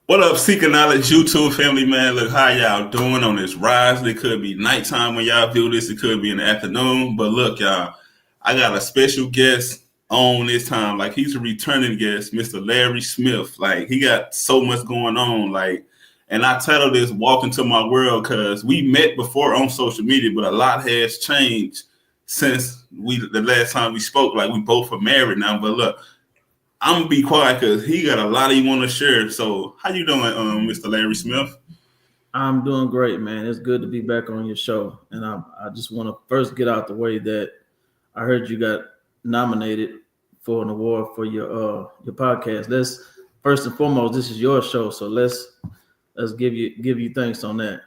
What up, Seeking Knowledge YouTube family, man? Look, how y'all doing on this rise? It could be nighttime when y'all view this. It could be in the afternoon. But look, y'all, I got a special guest on this time. Like, he's a returning guest, Mr. Larry Smith. Like, he got so much going on. Like, and I titled this Walk Into My World because we met before on social media, but a lot has changed since the last time we spoke. Like, we both are married now. But look, I'm gonna be quiet because he got a lot he want to share. So, how you doing, Mr. Larry Smith? I'm doing great, man. It's good to be back on your show. And I just want to first get out the way that I heard you got nominated for an award for your podcast. Let's first and foremost, this is your show, so let's give you thanks on that.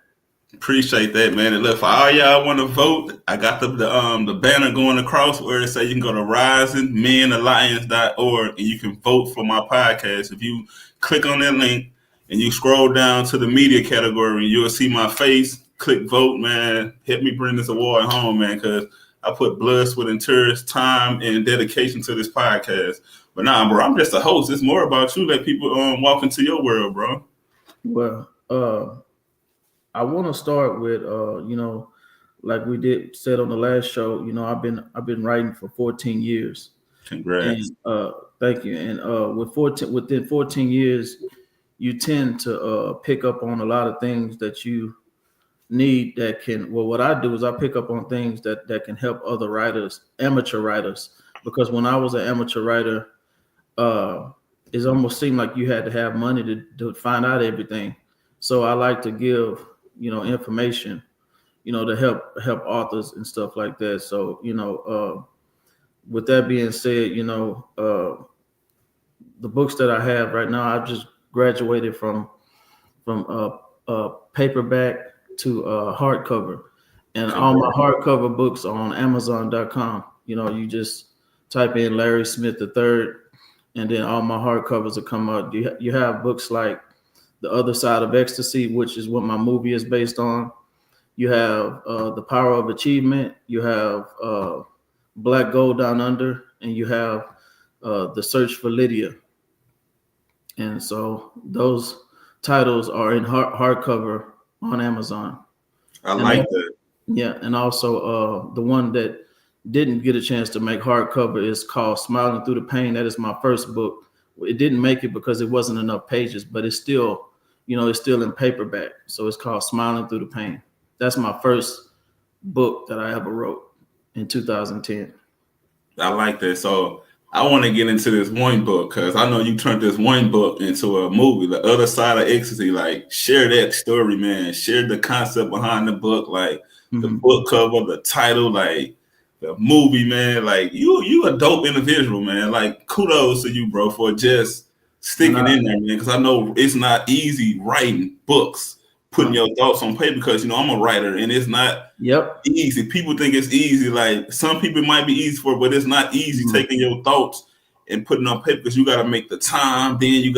Appreciate that, man. And look, for all y'all want to vote, I got the banner going across where it say you can go to risingmenalliance.org and you can vote for my podcast. If you click on that link and you scroll down to the media category, you'll see my face. Click vote, man. Help me bring this award home, man, because I put blood, sweat, and tears, time, and dedication to this podcast. But nah, bro, I'm just a host. It's more about you. Let people walk into your world, bro. Well, I want to start with like we did said on the last show. I've been writing for 14 years. Congrats. And thank you. And within 14 years, you tend to pick up on a lot of things that you need that can. Well, what I do is I pick up on things that can help other writers, amateur writers, because when I was an amateur writer, it almost seemed like you had to have money to find out everything. So I like to give information, to help authors and stuff like that. So with that being said, the books that I have right now, I just graduated from paperback to hardcover, and all my hardcover books are on Amazon.com. You just type in Larry Smith III, and then all my hardcovers will come out. You have books like The Other Side of Ecstasy, which is what my movie is based on. You have The Power of Achievement. You have Black Gold Down Under, and you have The Search for Lydia. And so those titles are in hardcover on Amazon. I like that. Yeah, and also the one that didn't get a chance to make hardcover is called Smiling Through the Pain. That is my first book. It didn't make it because it wasn't enough pages, but it's still in paperback. So it's called Smiling Through the Pain. That's my first book that I ever wrote in 2010. I like that. So I want to get into this one book because I know you turned this one book into a movie, The Other Side of Ecstasy. Like, share that story, man. Share the concept behind the book, like the book cover, the title, like the movie, man. Like, you a dope individual, man. Like, kudos to you, bro, for just sticking in there, man. Because I know it's not easy writing books, putting your thoughts on paper. Because I'm a writer, and it's not easy. People think it's easy. Like, some people it might be easy for, but it's not easy taking your thoughts and putting on paper because you got to make the time. Then you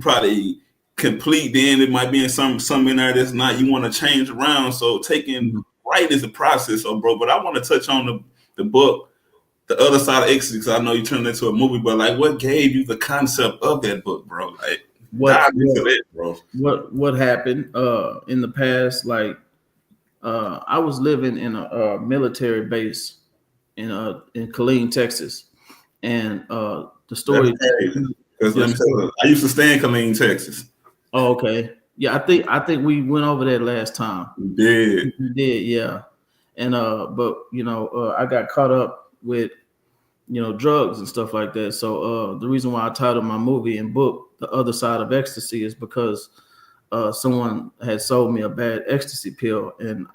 probably complete. Then it might be in some in there that's not. You want to change around. So taking write is a process, so bro. But I want to touch on the book, The Other Side of Ecstasy, because I know you turned it into a movie. But like, what gave you the concept of that book, bro? Like, dive into that, bro. What happened in the past? Like, I was living in a military base in Killeen, Texas, and the story. Because let me tell you, I used to stay in Killeen, Texas. Oh, okay. Yeah, I think we went over that last time. We did. We did, yeah. And but I got caught up with drugs and stuff like that. So the reason why I titled my movie and book The Other Side of Ecstasy is because someone had sold me a bad ecstasy pill, and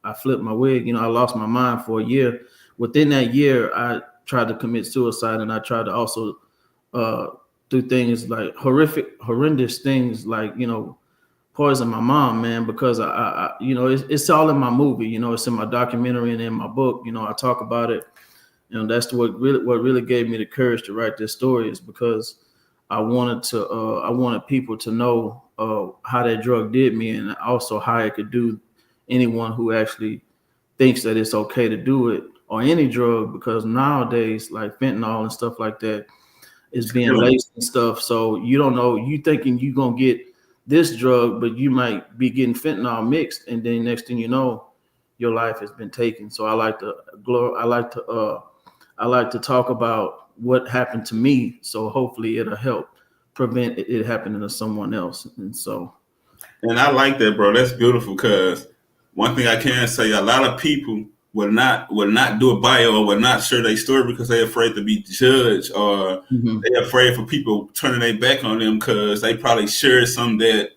I flipped my wig. I lost my mind for a year. Within that year, I tried to commit suicide, and I tried to also do things like horrendous things, like poison my mom, man, because I it's all in my movie. It's in my documentary and in my book. I talk about it. That's what really gave me the courage to write this story, is because I wanted people to know how that drug did me, and also how it could do anyone who actually thinks that it's okay to do it, or any drug, because nowadays, like fentanyl and stuff like that is being laced and stuff. So you don't know, you thinking you're gonna get this drug, but you might be getting fentanyl mixed, and then next thing you know, your life has been taken. So I like to talk about what happened to me, so hopefully it'll help prevent it happening to someone else. And so, And I like that, bro. That's beautiful. Cause one thing I can say, a lot of people will not do a bio or will not share their story because they're afraid to be judged, or mhm. they're afraid for people turning their back on them because they probably shared something that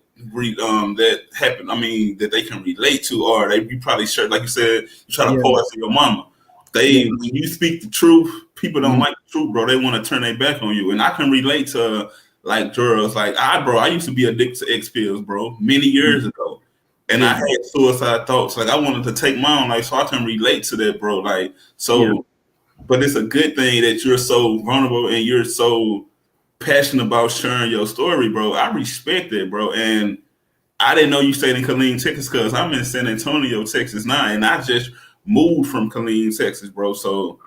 happened. I mean, that they can relate to, or you probably share, like you said, you try to Yeah, pour it to your mama. yeah, When you speak the truth, people don't mhm. like the truth, bro. They want to turn their back on you, and I can relate to like girls. Like bro, I used to be addicted to X pills, bro, many years ago, and I Yeah, had suicide thoughts. Like I wanted to take my own life, so I can relate to that, bro. Like yeah, so, but it's a good thing that you're so vulnerable and you're so passionate about sharing your story, bro. I respect it, bro. And I didn't know you stayed in Killeen, Texas, because I'm in San Antonio, Texas now, and I just moved from Killeen, Texas, bro. So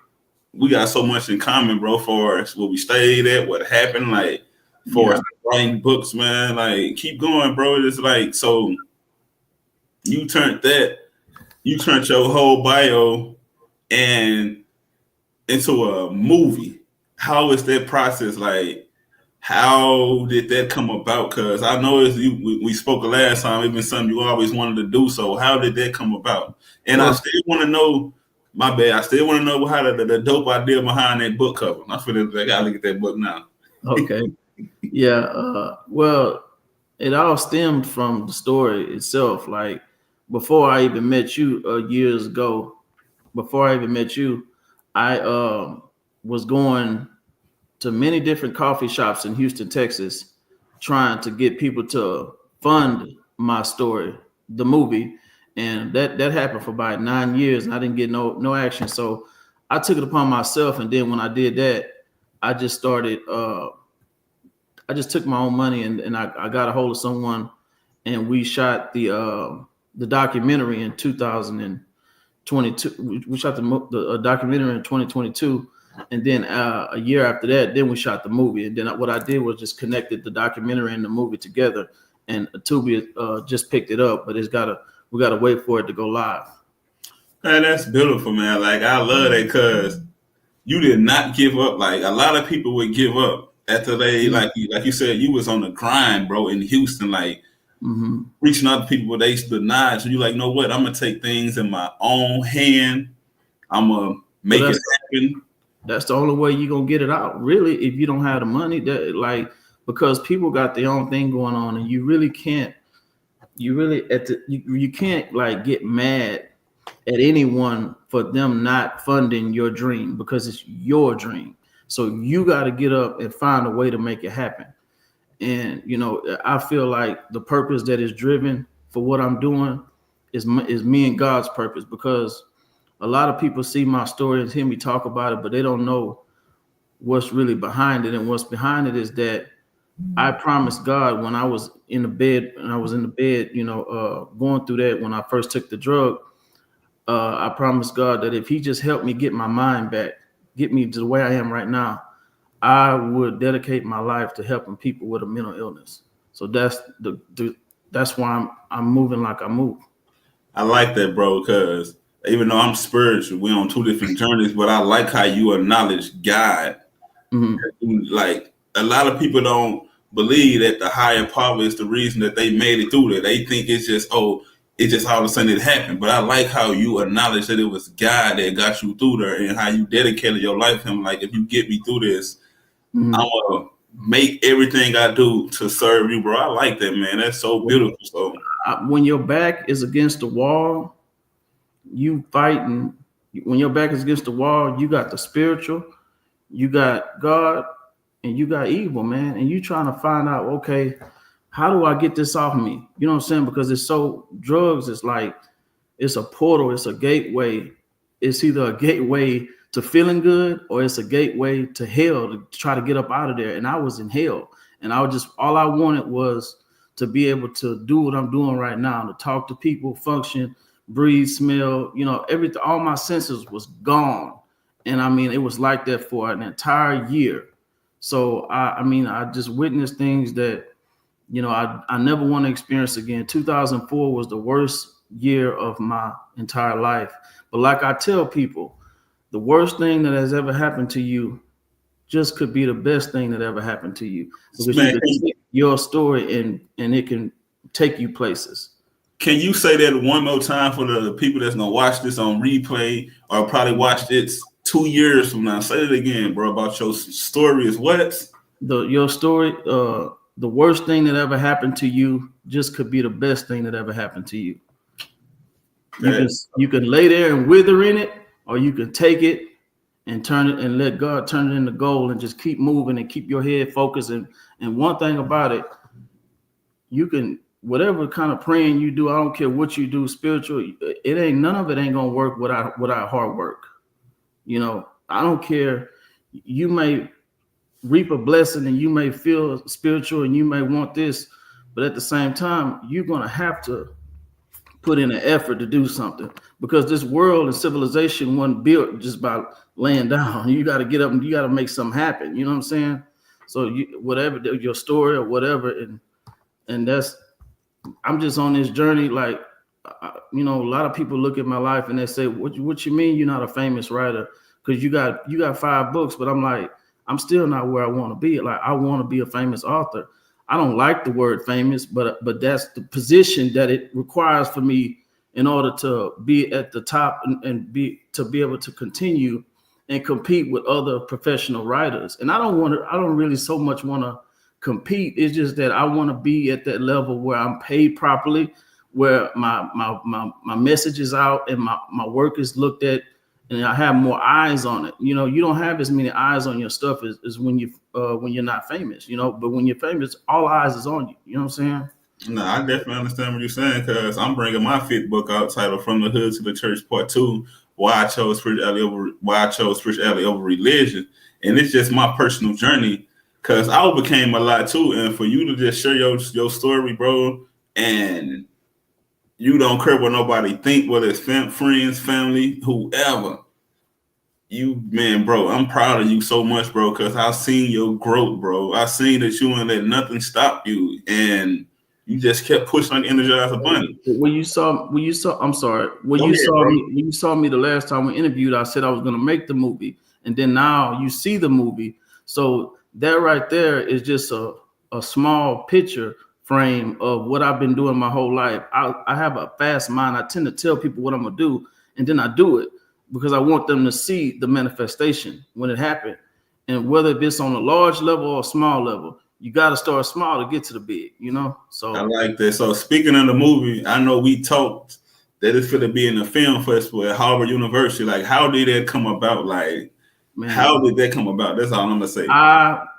we got so much in common, bro, for us, where we stayed at, what happened, like for us yeah. writing books, man. Like, keep going, bro. It's like, so you turned your whole bio and into a movie. How is that process? Like, how did that come about? Because I know we spoke the last time, it's been something you always wanted to do. So how did that come about? And I Well, still want to know, my bad, I still want to know how the dope idea behind that book cover. I feel like I gotta look at that book now. okay. Yeah. Well, it all stemmed from the story itself. Like before I even met you years ago, before I even met you, I was going to many different coffee shops in Houston, Texas, trying to get people to fund my story, the movie, and that happened for about 9 years, and I didn't get no action. So I took it upon myself, and then when I did that, I just started. I just took my own money and I got a hold of someone, and we shot the documentary in 2022. We shot the documentary in 2022, and then a year after that, then we shot the movie. And then what I did was just connected the documentary and the movie together. And Tubi just picked it up, but we gotta wait for it to go live. Man, that's beautiful, man. Like I love that because you did not give up. Like a lot of people would give up after they Yeah. like you said, you was on the grind, bro, in Houston, like Mm-hmm. reaching out to people where they denied. So you like, know what? I'm gonna take things in my own hand. I'm gonna Well, make it happen. that's the only way you're gonna get it out, really, if you don't have the money. That like because people got their own thing going on, and you really can't. You really you can't like get mad at anyone for them not funding your dream because it's your dream. So you got to get up and find a way to make it happen. And I feel like the purpose that is driven for what I'm doing is me and God's purpose, because a lot of people see my story and hear me talk about it, but they don't know what's really behind it. And what's behind it is that I promised God when I was in the bed, going through that when I first took the drug. I promised God that if He just helped me get my mind back, get me to the way I am right now, I would dedicate my life to helping people with a mental illness. So that's why I'm moving like I move. I like that, bro, because even though I'm spiritual, we're on two different journeys, but I like how you acknowledge God. Mm-hmm. Like a lot of people don't believe that the higher power is the reason that they made it through there. They think it's just it just all of a sudden it happened. But I like how you acknowledge that it was God that got you through there, and how you dedicated your life to Him. Like, if you get me through this, Mm-hmm. I'm gonna make everything I do to serve you, bro. I like that, man. That's so beautiful. So When your back is against the wall, you fighting. When your back is against the wall, you got the spiritual, you got God, and you got evil, man. And you trying to find out, okay, how do I get this off me? You know what I'm saying? Because drugs is like, it's a portal, it's a gateway. It's either a gateway to feeling good or it's a gateway to hell to try to get up out of there. And I was in hell. And all I wanted was to be able to do what I'm doing right now, to talk to people, function, breathe, smell, everything, all my senses was gone. And I mean, it was like that for an entire year. So I just witnessed things that you know, I never want to experience again. 2004 was the worst year of my entire life. But like I tell people, the worst thing that has ever happened to you just could be the best thing that ever happened to you, because you Man, can take your story and it can take you places. can you say that one more time for the people that's gonna watch this on replay or probably watch it 2 years from now? Say it again, bro, about your story is what? Your story, the worst thing that ever happened to you just could be the best thing that ever happened to you. You can lay there and wither in it, or you can take it and turn it and let God turn it into gold and just keep moving and keep your head focused. And one thing about it, you can, whatever kind of praying you do, I don't care what you do, spiritual, it ain't, none of it ain't gonna work without hard work. You know, I don't care. You may reap a blessing and you may feel spiritual and you may want this, but at the same time, you're gonna have to put in an effort to do something, because this world and civilization wasn't built just by laying down. You got to get up and you got to make something happen. You know what I'm saying? So whatever your story or whatever, and that's, I'm just on this journey. Like, you know, a lot of people look at my life and they say, "What you mean you're not a famous writer? Because you got 5 books." But I'm like, I'm still not where I want to be. Like, I want to be a famous author. I don't like the word famous, but that's the position that it requires for me in order to be at the top and be able to continue and compete with other professional writers. And I don't really so much want to compete. It's just that I want to be at that level where I'm paid properly, where my message is out and my work is looked at, and I have more eyes on it. You know, you don't have as many eyes on your stuff as when you're not famous, you know, but when you're famous, all eyes is on you. You know what I'm saying? No, I definitely understand what you're saying, because I'm bringing my 5th book out titled From the Hood to the Church Part 2, why I chose spirituality over religion. And it's just my personal journey, because I overcame a lot too. And for you to just share your story, bro, and you don't care what nobody think, whether it's friends, family, whoever. You, man, bro, I'm proud of you so much, bro, because I've seen your growth, bro. I seen that you ain't let nothing stop you, and you just kept pushing like Energizer Bunny. When you saw me the last time we interviewed, I said I was gonna make the movie, and then now you see the movie. So that right there is just a small picture frame of what I've been doing my whole life. I have a fast mind. I tend to tell people what I'm gonna do, and then I do it, because I want them to see the manifestation when it happened. And whether it's on a large level or a small level, you got to start small to get to the big, you know? So I like that. So speaking of the movie, I know we talked that it's going to be in the film festival at Harvard University. Like, how did that come about? Like, man, how did that come about? That's all I'm going to say.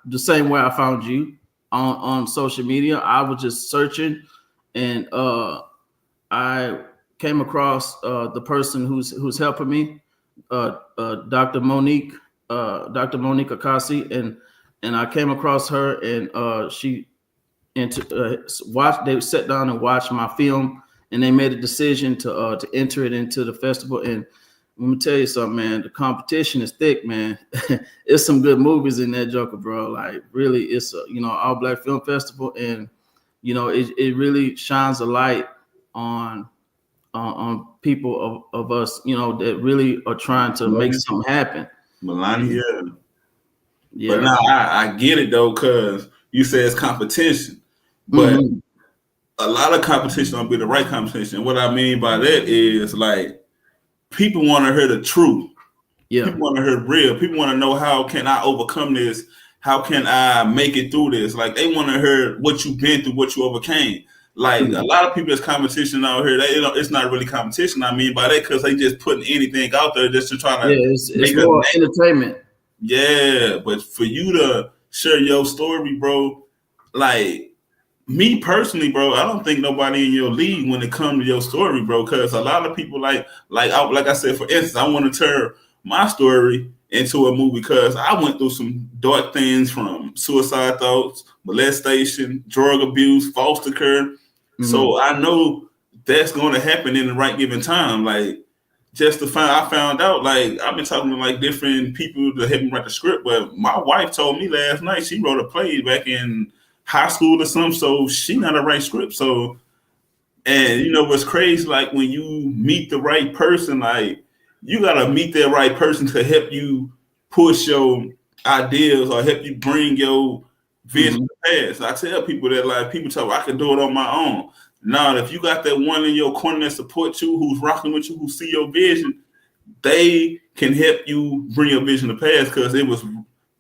The same way I found you on social media. I was just searching, and I came across the person who's helping me, Dr. Monique Akasi, and I came across her, and she watched. They sat down and watched my film, and they made a decision to enter it into the festival. And let me tell you something, man. The competition is thick, man. It's some good movies in that joker, bro. Like, really, it's a all black film festival, and it really shines a light on people of us, that really are trying to make something happen. Melania. Yeah. But now I get it though, because you say it's competition, but a lot of competition don't be the right competition. What I mean by that is, like, people want to hear the truth. Yeah. People want to hear real. People want to know, how can I overcome this? How can I make it through this? Like, they want to hear what you've been through, what you overcame. Like, a lot of people's competition out here, it's not really competition. I mean by that, because they just putting anything out there just to try to it's more entertainment. Yeah, but for you to share your story, bro, like, me personally, bro, I don't think nobody in your league when it comes to your story, bro, because a lot of people like I said, for instance, I want to turn my story into a movie because I went through some dark things, from suicide thoughts, molestation, drug abuse, foster care. Mm-hmm. So I know that's going to happen in the right given time. Like, I found out, like, I've been talking to like different people to help me write the script, but my wife told me last night she wrote a play back in high school or something, so she not a right script. So, and you know what's crazy? Like when you meet the right person, like you gotta meet that right person to help you push your ideas or help you bring your vision to pass. I tell people that like people tell me I can do it on my own. Now, if you got that one in your corner that supports you, who's rocking with you, who see your vision, they can help you bring your vision to pass because it was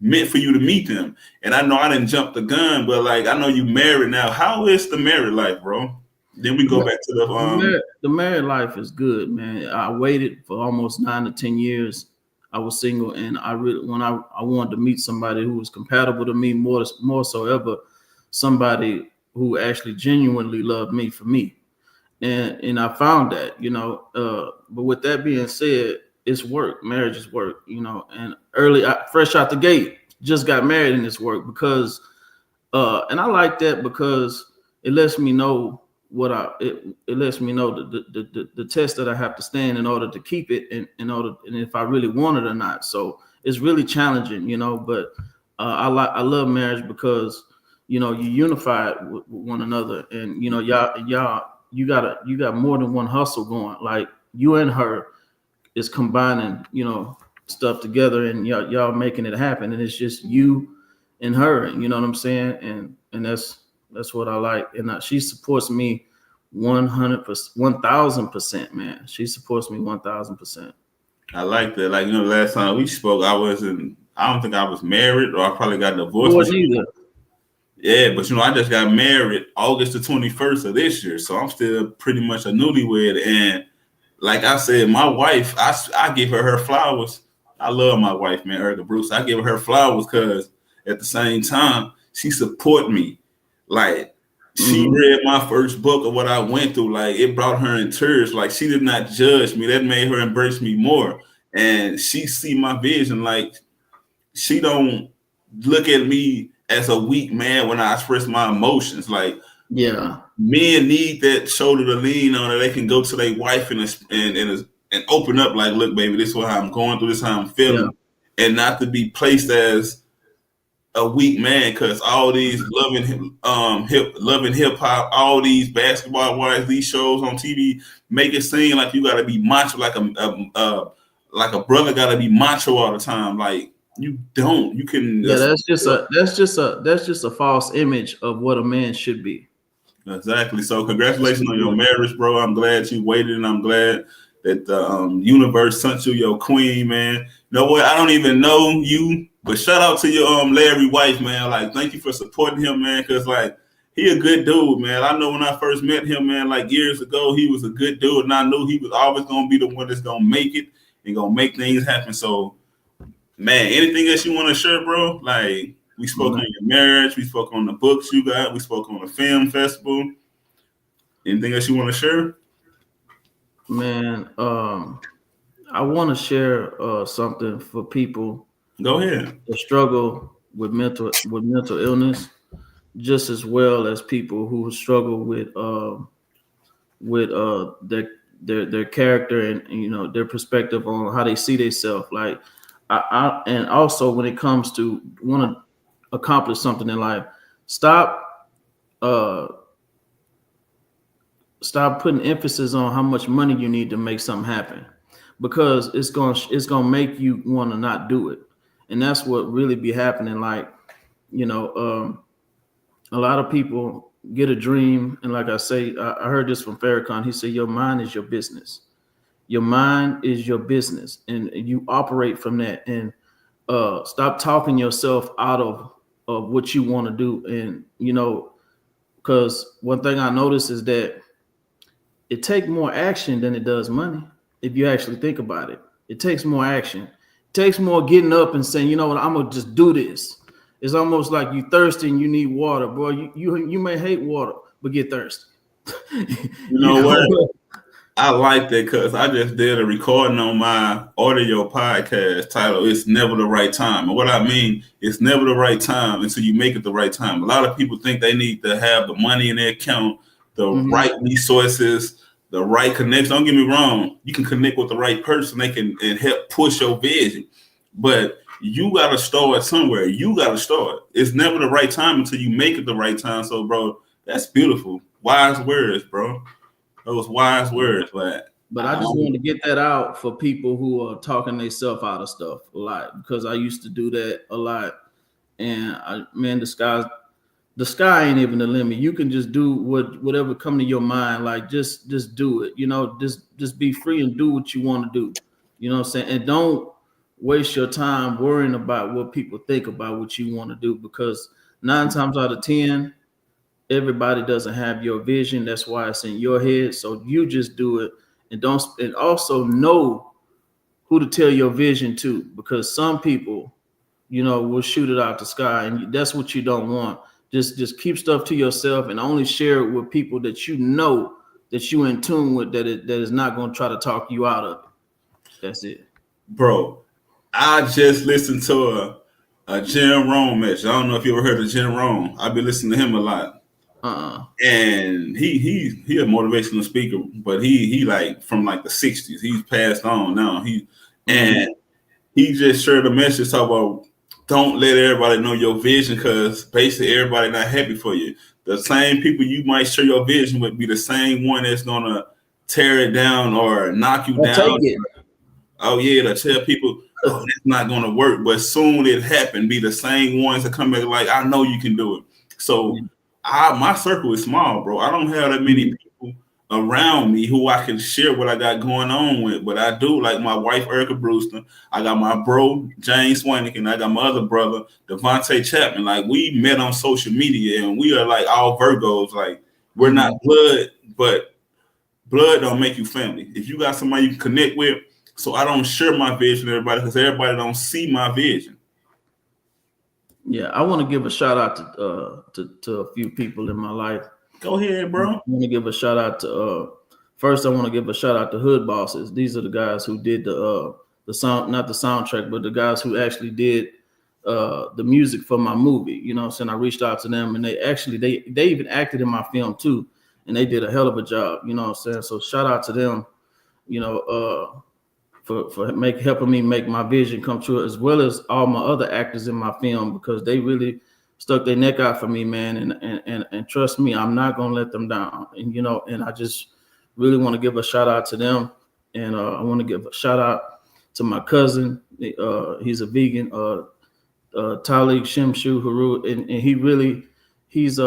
meant for you to meet them. And I know I didn't jump the gun, but like I know you married now. How is the married life, bro? Then we go back to the married life is good, man. I waited for almost 9 to 10 years. I was single, and I really when I wanted to meet somebody who was compatible to me more so ever, somebody who actually genuinely loved me for me. And I found that, you know. But with that being said, it's work. Marriage is work, you know. And fresh out the gate, just got married in this work because, and I like that because it lets me know it lets me know the test that I have to stand in order to keep it, and if I really want it or not. So it's really challenging, you know. But I love marriage because, you know, you unify with one another, and you know, you got more than one hustle going. Like you and her is combining, you know, stuff together, and y'all making it happen. And it's just you and her, you know what I'm saying? And that's what I like. And she supports me 100%, 1000%, man. She supports me 1000%. I like that. Like, you know, the last time we spoke, I don't think I was married, or I probably got divorced. Wasn't either. Yeah, but you know, I just got married August the 21st of this year, so I'm still pretty much a newlywed. And like I said, my wife, I give her flowers. I love my wife, man, Erica Bruce. I give her flowers because at the same time, she support me. Like she read my first book of what I went through. Like it brought her in tears. Like she did not judge me. That made her embrace me more. And she see my vision. Like she don't look at me as a weak man when I express my emotions. Like yeah, men need that shoulder to lean on, that they can go to their wife and open up. Like, look, baby, this is what I'm going through. This is how I'm feeling, and not to be placed as a weak man, because all these loving hip hop, all these basketball wives, these shows on TV make it seem like you got to be macho, like a brother got to be macho all the time. Like you don't. You can. Yeah, that's just a false image of what a man should be. Exactly. So congratulations on your marriage, bro. I'm glad you waited, and I'm glad that the universe sent you your queen, man. You know what? I don't even know you, but shout out to your Larry wife, man. Like, thank you for supporting him, man, because like he a good dude, man. I know when I first met him, man, like years ago, he was a good dude, and I knew he was always gonna be the one that's gonna make it and gonna make things happen. So, man, anything else you want to share, bro? Like, we spoke on your marriage, we spoke on the books you got, we spoke on the film festival. Anything else you want to share? Man, I want to share something for people. Go ahead. That struggle with mental illness, just as well as people who struggle with their character and you know their perspective on how they see themselves. Like and also when it comes to want to accomplish something in life, stop putting emphasis on how much money you need to make something happen, because it's gonna make you want to not do it. And that's what really be happening. Like, you know, a lot of people get a dream, and like I say, I heard this from Farrakhan. He said, "Your mind is your business. Your mind is your business, and you operate from that. And stop talking yourself out of what you want to do." And you know, because one thing I noticed is that it takes more action than it does money. If you actually think about it, it takes more action. It takes more getting up and saying, you know what, I'm gonna just do this. It's almost like you thirsty and you need water, bro. You may hate water, but get thirsty. You know what? I like that because I just did a recording on my audio podcast titled "It's Never the Right Time." And what I mean, it's never the right time until you make it the right time. A lot of people think they need to have the money in their account, the right resources, the right connection. Don't get me wrong. You can connect with the right person. They can and help push your vision. But you gotta start somewhere. You gotta start. It's never the right time until you make it the right time. So, bro, that's beautiful. Wise words, bro. Those wise words. But I just want to get that out for people who are talking themselves out of stuff a lot, because I used to do that a lot. And man, the sky ain't even the limit. You can just do whatever come to your mind. Like just do it. Just be free and do what you want to do. You know what I'm saying? And don't waste your time worrying about what people think about what you want to do, because 9 times out of 10, everybody doesn't have your vision. That's why it's in your head. So you just do it, and also know who to tell your vision to, because some people, will shoot it out the sky, and that's what you don't want. Just keep stuff to yourself and only share it with people that that you in tune with, that is not going to try to talk you out of it. That's it. Bro, I just listened to a Jim Rome match. I don't know if you ever heard of Jim Rome. I've been listening to him a lot. And he a motivational speaker, but he like from like the 60s. He's passed on now. And he just shared a message talking about, don't let everybody know your vision, because basically everybody not happy for you. The same people you might share your vision with be the same one that's gonna tear it down or knock you down. Take it. Oh yeah, to tell people, oh, that's not gonna work. But soon it happened, be the same ones that come back like, I know you can do it. So my circle is small, bro. I don't have that many people around me who I can share what I got going on with. But I do, like my wife, Erica Brewster. I got my bro, James Swanigan. I got my other brother, Devontae Chapman. Like, we met on social media, and we are like all Virgos. Like, we're not blood, but blood don't make you family. If you got somebody you can connect with, so I don't share my vision with everybody, because everybody don't see my vision. Yeah, I want to give a shout out to a few people in my life. Go ahead, bro. I want to give a shout out to first. I want to give a shout out to Hood Bosses. These are the guys who did the sound, not the soundtrack, but the guys who actually did the music for my movie. You know what I'm saying? I reached out to them, and they even acted in my film too, and they did a hell of a job. You know what I'm saying? So shout out to them. For helping me make my vision come true, as well as all my other actors in my film, because they really stuck their neck out for me, man. And trust me, I'm not gonna let them down. And and I just really want to give a shout out to them. And I want to give a shout out to my cousin. He's a vegan, Talik Shimshu Haru, and he's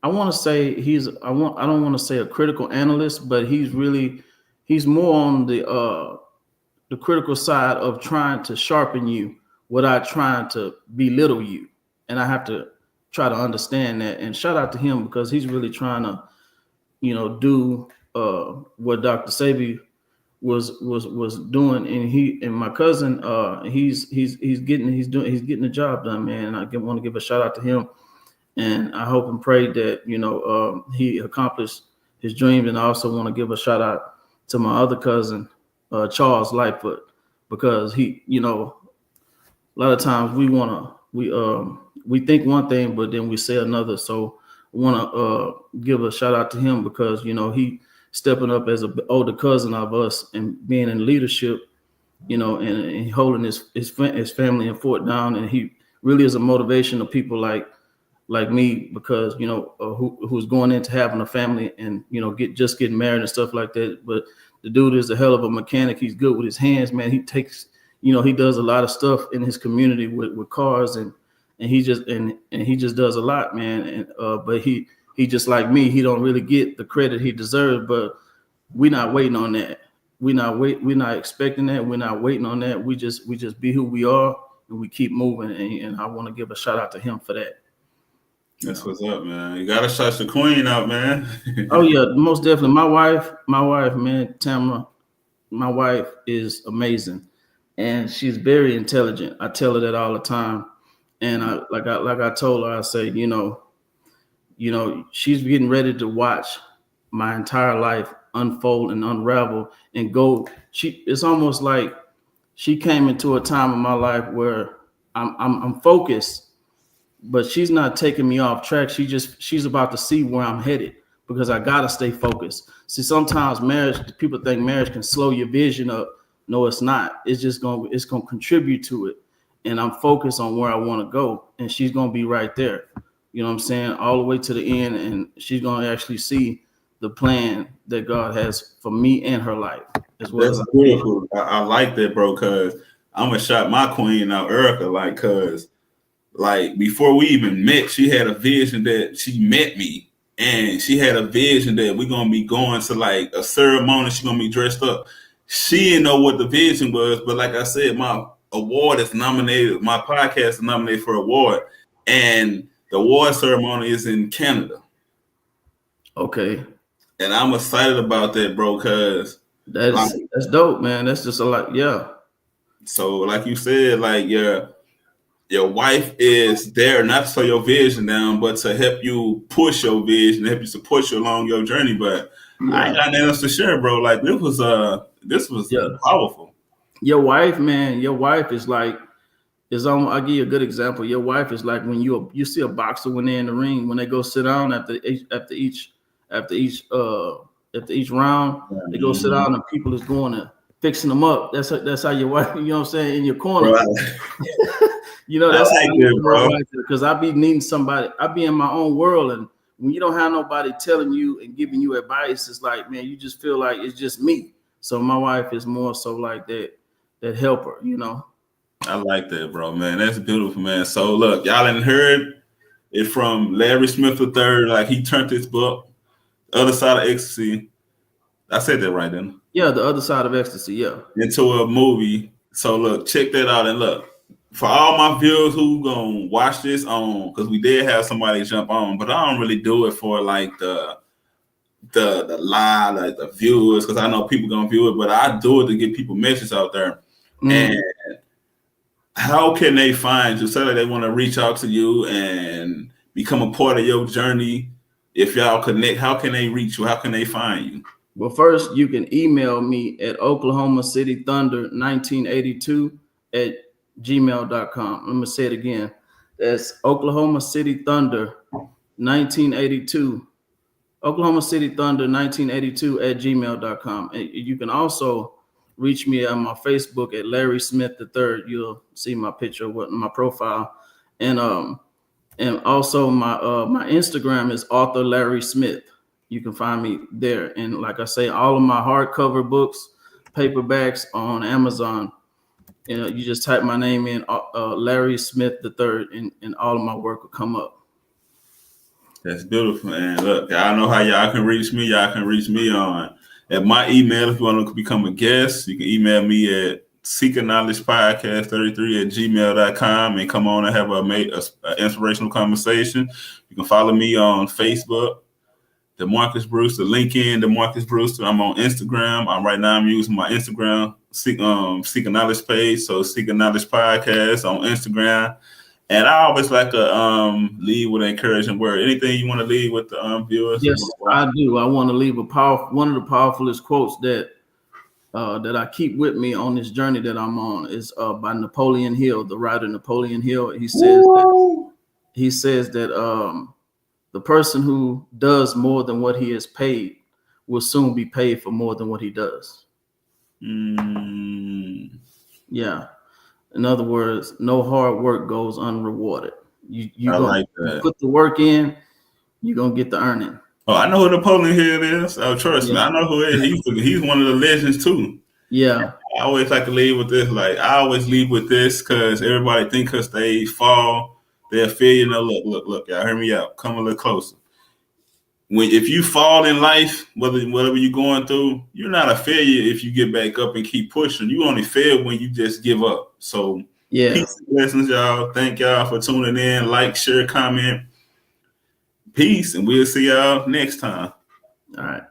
I want to say I don't want to say a critical analyst, but he's more on the critical side of trying to sharpen you without trying to belittle you. And I have to try to understand that. And shout out to him, because he's really trying to, do what Dr. Sabi was doing. And my cousin, he's getting the job done, man. And I want to give a shout out to him. And I hope and pray that, he accomplished his dreams. And I also want to give a shout out to my other cousin, Charles Lightfoot, because he, a lot of times we think one thing, but then we say another. So I want to give a shout out to him, because, he stepping up as an older cousin of us and being in leadership, and holding his family and fort down. And he really is a motivation to people like me, because who's going into having a family and just getting married and stuff like that. But the dude is a hell of a mechanic. He's good with his hands, man. He takes, he does a lot of stuff in his community with cars, and he just does a lot, man. And but he just like me, he don't really get the credit he deserves. But we're not waiting on that. We're not expecting that. We're not waiting on that. We just be who we are, and we keep moving. And I want to give a shout out to him for that. That's what's up, man. You gotta shout the queen out, man. Oh yeah, most definitely. My wife, man, Tamara, my wife is amazing, and she's very intelligent. I tell her that all the time, and I told her, I say, she's getting ready to watch my entire life unfold and unravel and go. It's almost like she came into a time in my life where I'm focused, but she's not taking me off track. She's about to see where I'm headed, because I gotta stay focused. See, sometimes people think marriage can slow your vision up. No, it's not. It's gonna contribute to it. And I'm focused on where I want to go. And she's gonna be right there. You know what I'm saying? All the way to the end. And she's gonna actually see the plan that God has for me and her life as well. That's beautiful. I like that, bro, because I'm gonna shout my queen out, Erica, like, cause like before we even met, she had a vision that she met me. And she had a vision that we're gonna be going to like a ceremony. She's gonna be dressed up. She didn't know what the vision was, but like I said, my award is nominated. My podcast is nominated for award, and the award ceremony is in Canada. Okay, and I'm excited about that, bro. Cause that's dope, man. That's just a lot, yeah. So, like you said, like your wife is there not to slow your vision down, but to help you push your vision, help you support you along your journey. But I ain't got nothing else to share, bro. Like this was powerful. Your wife, man, your wife is like I'll give you a good example. Your wife is like when you see a boxer when they're in the ring, when they go sit down after each round, they go sit down and people is going to fixing them up. That's how your wife, you know what I'm saying, in your corner. Right. You know, that's like it, bro. Because I be needing somebody. I be in my own world, and when you don't have nobody telling you and giving you advice, it's like, man, you just feel like it's just me. So my wife is more so like that helper, you know. I like that, bro, man. That's beautiful, man. So look, y'all ain't heard it from Larry Smith III. Like he turned his book, Other Side of Ecstasy. I said that right, then. Yeah, The Other Side of Ecstasy, yeah. Into a movie. So look, check that out, and look. For all my viewers who gonna watch this on, because we did have somebody jump on, but I don't really do it for like the live, like the viewers, because I know people gonna view it, but I do it to get people messages out there. And how can they find you? Say that they want to reach out to you and become a part of your journey. If y'all connect, how can they reach you? How can they find you? Well, first you can email me at Oklahoma City Thunder 1982 at gmail.com. I'm gonna say it again. That's Oklahoma City Thunder 1982. Oklahoma City Thunder 1982 at gmail.com. And you can also reach me on my Facebook at Larry Smith III. You'll see my picture with my profile. And also my Instagram is author Larry Smith. You can find me there. And like I say, all of my hardcover books, paperbacks on Amazon. You just type my name in, Larry Smith III, and all of my work will come up. That's beautiful, man. Look, y'all know how y'all can reach me. Y'all can reach me on at my email. If you want to become a guest, you can email me at seekingknowledgepodcast33@gmail.com and come on and have a inspirational conversation. You can follow me on Facebook, DeMarcus Brewster, LinkedIn, DeMarcus Brewster. I'm on Instagram. I'm using my Instagram Seeking Knowledge page. So Seeking Knowledge Podcast on Instagram. And I always like to leave with an encouraging word. Anything you want to leave with the viewers? Yes, I do. I want to leave one of the powerfulest quotes that I keep with me on this journey that I'm on is by Napoleon Hill, the writer Napoleon Hill. He says that the person who does more than what he is paid will soon be paid for more than what he does. Yeah. In other words, no hard work goes unrewarded. You put the work in, you're gonna get the earning. Oh, I know who Napoleon Hill is. Oh, trust me, I know who he is. He's one of the legends too. Yeah. I always like to leave with this. Like I always leave with this because everybody think because they fall, they're a failure. No, look, y'all hear me out. Come a little closer. If you fall in life, whatever you're going through, you're not a failure if you get back up and keep pushing. You only fail when you just give up. So yeah, peace and blessings, y'all. Thank y'all for tuning in. Like, share, comment. Peace, and we'll see y'all next time. All right.